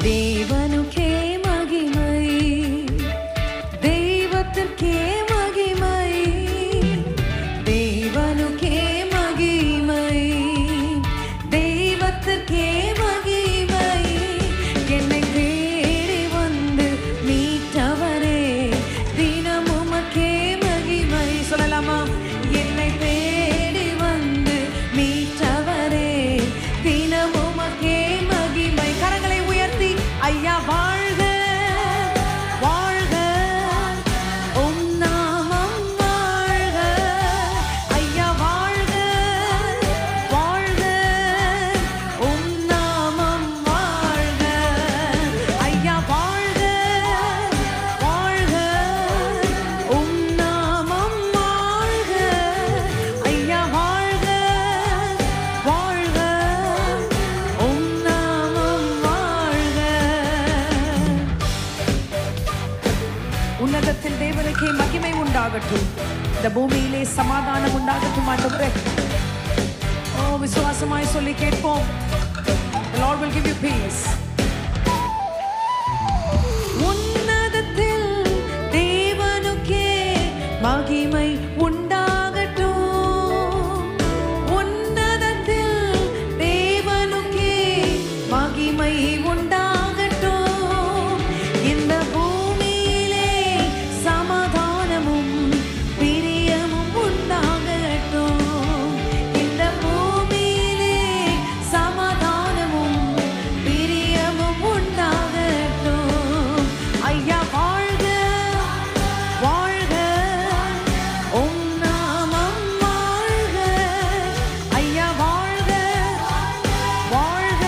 தேவனுக்கே மகிமை, தெய்வத்திற்கே மகிமை, தேவனுக்கே மகிமை, தெய்வத்திற்கே மகிமை. என்னை தேடி வந்து மீட்டவரே, தினம் உமக்கே மகிமை. சொல்லலாமா? என்னை தேடி வந்து மீட்டவரே, தினம் உமக்கே மகிமை. கரங்களை உயர்த்தி ஐயா வாழ்க வாழ்க, உம் நாமம் வாழ்க. ஐயா வாழ்க வாழ்க, உம் நாமம் வாழ்க. ஐயா வாழ்க வாழ்க, உம் நாமம் வாழ்க. ஐயா வாழ்க வாழ்க, உம் நாமம் வாழ்க. உன்னதத்தில் தேவனுக்கே மகிமை உண்டாகட்டும், இந்த பூமியிலே சமாதானம் உண்டாகட்டும் ஆண்டவரே. ஓ, விசுவாசமாய் சொல்லி கேட்போம். The Lord will give you peace. உன்னதத்தில் தேவனுக்கே மகிமை உண்டாகட்டும், உன்னதத்தில் தேவனுக்கே மகிமை உண்டாகட்டும். இந்த பூமியிலே சமாதானமும் பிரியமும் உண்டாகட்டும். இந்த பூமியிலே சமாதானமும் பிரியமும் உண்டாகட்டும். ஐயா வாழ்க வாழ்க, உம் நாமம் வாழ்க. ஐயா வாழ்க வாழ்க,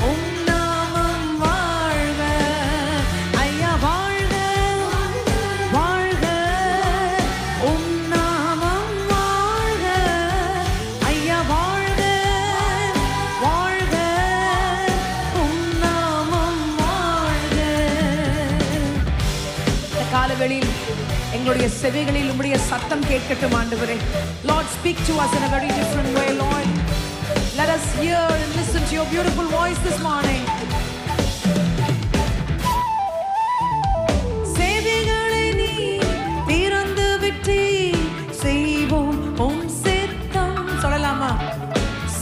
உம் நாமம் வாழ்க. ஐயா வாழ்க வாழ்க, உம் நாமம் வாழ்க. ஐயா வாழ்க வாழ்க, உம் நாமம் வாழ்க. இந்த காலவெளியில் எங்களுடைய செவிகளில் உம்முடைய சத்தம் கேட்கட்டும் ஆண்டவரே. Lord, speak to us in a very different way, Lord. Let us hear and listen to your beautiful voice this morning. செவிகளை நீ திறந்து விட்டீர், செய்வோம் உம் சித்தம். சொல்லலாமா?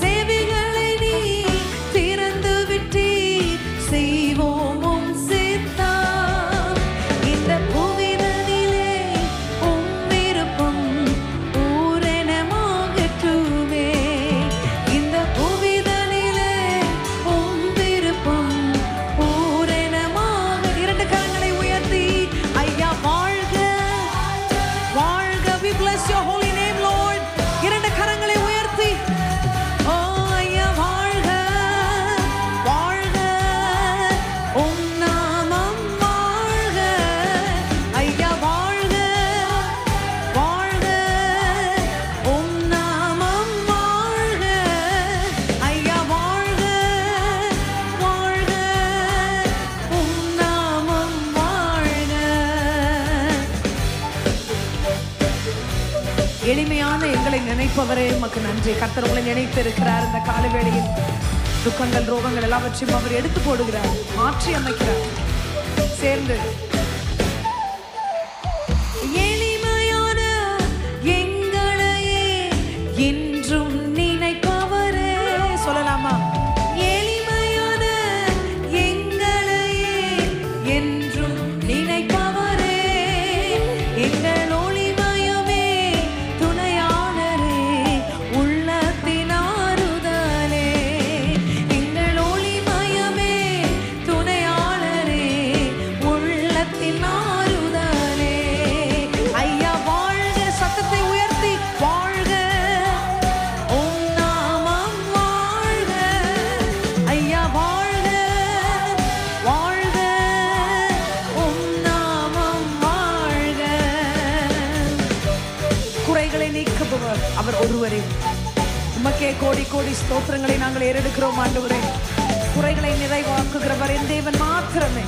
செவிகளை நீ திறந்து விட்டீர், செய்வோம் உம் சித்தம். இந்த புவிதனிலே உம் விருப்பம் பூரணமாகட்டுமே. இந்த புவிதனிலே உம் விருப்பம் பூரணமாக. இரண்டு கரங்களை உயர்த்தி ஐயா வாழ்க வாழ்க. We bless your holy name, Lord. இரண்டு கரங்களை உயர்த்தி ஓ ஐயா வாழ்க வாழ்க, உம் நாமம் வாழ்க. ஐயா வாழ்க வாழ்க, உம் நாமம் வாழ்க. ஐயா வாழ்க வாழ்க, உம் நாமம் வாழ்க. எளிமையான எங்களை நினைப்பவரே உமக்கு நன்றி. கர்த்தர் உங்களை நினைத்து இருக்கிறார். இந்த காலவேளையில் துக்கங்கள் ரோகங்கள் எல்லாவற்றையும் அவர் எடுத்து போடுகிறார், மாற்றி அமைக்கிறார். சேர்ந்து எளிமையான எங்களையே என்றும் நினைப்பவரே. சொல்லலாமா? எளிமையான எங்களையே என்றும் நினைப்பவரே, எங்கள் ஒளிமயமே துணையாளரே, உள்ளத்தின் ஆறுதலே. எங்கள் ஒளிமயமே துணையாளரே, உள்ளத்தின் ஆறுதலே. ஐயா வாழ்க. சத்தத்தை உயர்த்தி வாழ்க, உம் நாமம் வாழ்க. ஐயா வாழ்க வாழ்க, உம் நாமம் வாழ்க. குறைகளை நீக்குபவர் அவர் ஒருவரே. உமக்கே கோடி கோடி ஸ்தோத்திரங்களை நாங்கள் ஏறெடுக்கிறோம் ஆண்டவரே. குறைகளை நிறைவாக்குகிறவர் என் தேவன் மாத்திரமே.